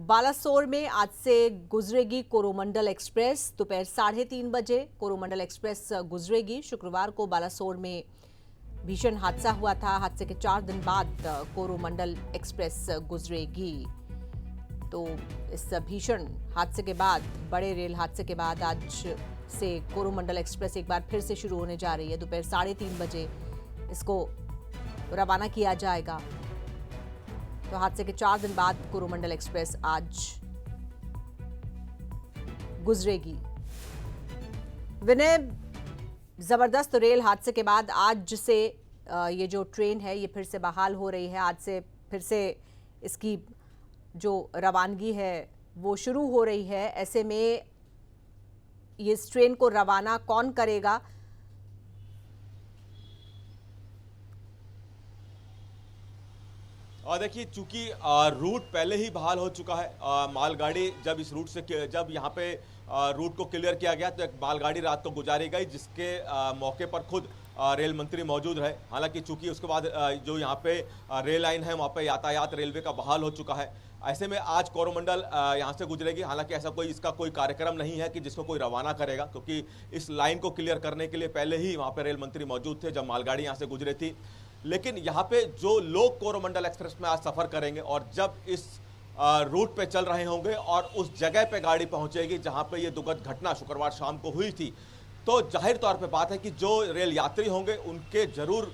बालासोर में आज से गुजरेगी कोरोमंडल एक्सप्रेस। दोपहर 3:30 बजे कोरोमंडल एक्सप्रेस गुजरेगी। शुक्रवार को बालासोर में भीषण हादसा हुआ था। हादसे के 4 दिन बाद कोरोमंडल एक्सप्रेस गुजरेगी। तो इस भीषण हादसे के बाद, बड़े रेल हादसे के बाद आज से कोरोमंडल एक्सप्रेस एक बार फिर से शुरू होने जा रही है। दोपहर 3:30 बजे इसको रवाना किया जाएगा। तो हादसे के 4 दिन बाद कोरोमंडल एक्सप्रेस आज गुजरेगी। विनय, जबरदस्त रेल हादसे के बाद आज से ये जो ट्रेन है ये फिर से बहाल हो रही है। आज से फिर से इसकी जो रवानगी है वो शुरू हो रही है। ऐसे में ये इस ट्रेन को रवाना कौन करेगा? देखिए, चूंकि रूट पहले ही बहाल हो चुका है। मालगाड़ी जब इस रूट से जब यहाँ पे रूट को क्लियर किया गया तो एक मालगाड़ी रात को गुजारी गई, जिसके मौके पर खुद रेल मंत्री मौजूद रहे। हालांकि चूंकि उसके बाद जो यहाँ पे रेल लाइन है वहाँ पे यातायात रेलवे का बहाल हो चुका है। ऐसे में आज कोरोमंडल यहाँ से गुजरेगी। हालांकि ऐसा इसका कोई कार्यक्रम नहीं है कि जिसको कोई रवाना करेगा, क्योंकि इस लाइन को क्लियर करने के लिए पहले ही वहाँ पे रेल मंत्री मौजूद थे जब मालगाड़ी यहाँ से गुजरी थी। लेकिन यहाँ पे जो लोग कोरोमंडल एक्सप्रेस में आज सफर करेंगे और जब इस रूट पे चल रहे होंगे और उस जगह पे गाड़ी पहुंचेगी जहां पे ये दुखद घटना शुक्रवार शाम को हुई थी, तो जाहिर तौर पे बात है कि जो रेल यात्री होंगे उनके जरूर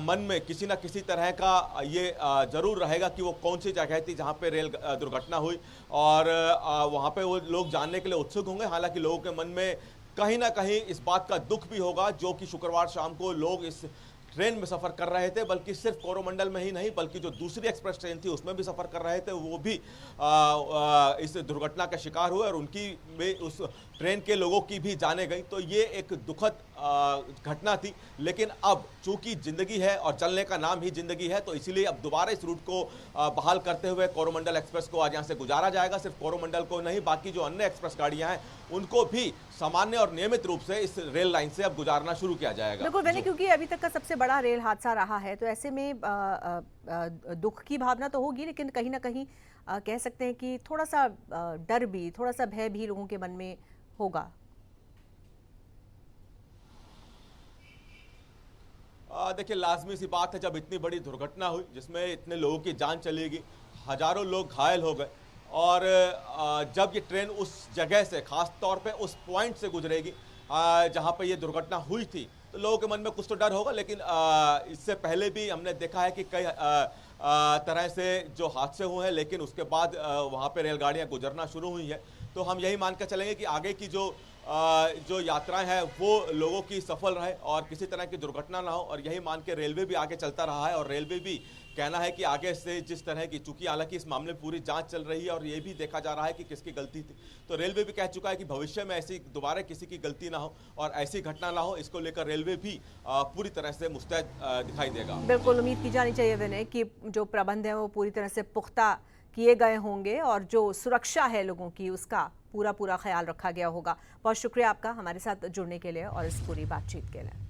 मन में किसी ना किसी तरह का ये जरूर रहेगा कि वो कौन सी जगह थी जहां पे रेल दुर्घटना हुई, और वहां पे वो लोग जानने के लिए उत्सुक होंगे। हालांकि लोगों के मन में कहीं ना कहीं इस बात का दुख भी होगा जो कि शुक्रवार शाम को लोग इस ट्रेन में सफर कर रहे थे, बल्कि सिर्फ कोरोमंडल में ही नहीं बल्कि जो दूसरी एक्सप्रेस ट्रेन थी उसमें भी सफर कर रहे थे, वो भी इस दुर्घटना का शिकार हुए और उनकी में उस ट्रेन के लोगों की भी जाने गई। तो ये एक दुखद घटना थी। लेकिन अब चूंकि जिंदगी है और चलने का नाम ही जिंदगी है, तो इसीलिए अब दोबारा इस रूट को बहाल करते हुए कोरोमंडल एक्सप्रेस को आज यहाँ से गुजारा जाएगा। सिर्फ कोरोमंडल को नहीं, बाकी जो अन्य एक्सप्रेस गाड़ियां हैं उनको भी सामान्य और नियमित रूप से इस रेल लाइन से अब गुजारना शुरू किया जाएगा। बिल्कुल मैंने, क्योंकि अभी तक का सबसे बड़ा रेल हादसा रहा है, तो ऐसे में दुख की भावना तो होगी, लेकिन कहीं ना कहीं कह सकते हैं कि थोड़ा सा डर भी, थोड़ा सा भय भी लोगों के मन में होगा। देखिए, लाजमी सी बात है, जब इतनी बड़ी दुर्घटना हुई जिसमें इतने लोगों की जान चली गई, हजारों लोग घायल हो गए, और जब ये ट्रेन उस जगह से, खास तौर पे उस पॉइंट से गुजरेगी जहां पे ये दुर्घटना हुई थी, तो लोगों के मन में कुछ तो डर होगा। लेकिन इससे पहले भी हमने देखा है कि कई तरह से जो हादसे हुए हैं, लेकिन उसके बाद वहां पे रेलगाड़ियां गुजरना शुरू हुई हैं। तो हम यही मान कर चलेंगे कि आगे की जो यात्राएं हैं वो लोगों की सफल रहे और किसी तरह की दुर्घटना ना हो, और यही मान के रेलवे भी आगे चलता रहा है। और रेलवे भी कहना है कि आगे से जिस तरह की, चूंकि हालांकि इस मामले में पूरी जांच चल रही है और ये भी देखा जा रहा है कि किसकी गलती थी, तो रेलवे भी कह चुका है कि भविष्य में ऐसी दोबारा किसी की गलती ना हो और ऐसी घटना ना हो, इसको लेकर रेलवे भी पूरी तरह से मुस्तैद दिखाई देगा। बिल्कुल उम्मीद की जानी चाहिए विनय कि जो प्रबंध है वो पूरी तरह से पुख्ता किए गए होंगे और जो सुरक्षा है लोगों की उसका पूरा ख्याल रखा गया होगा। बहुत शुक्रिया आपका हमारे साथ जुड़ने के लिए और इस पूरी बातचीत के लिए।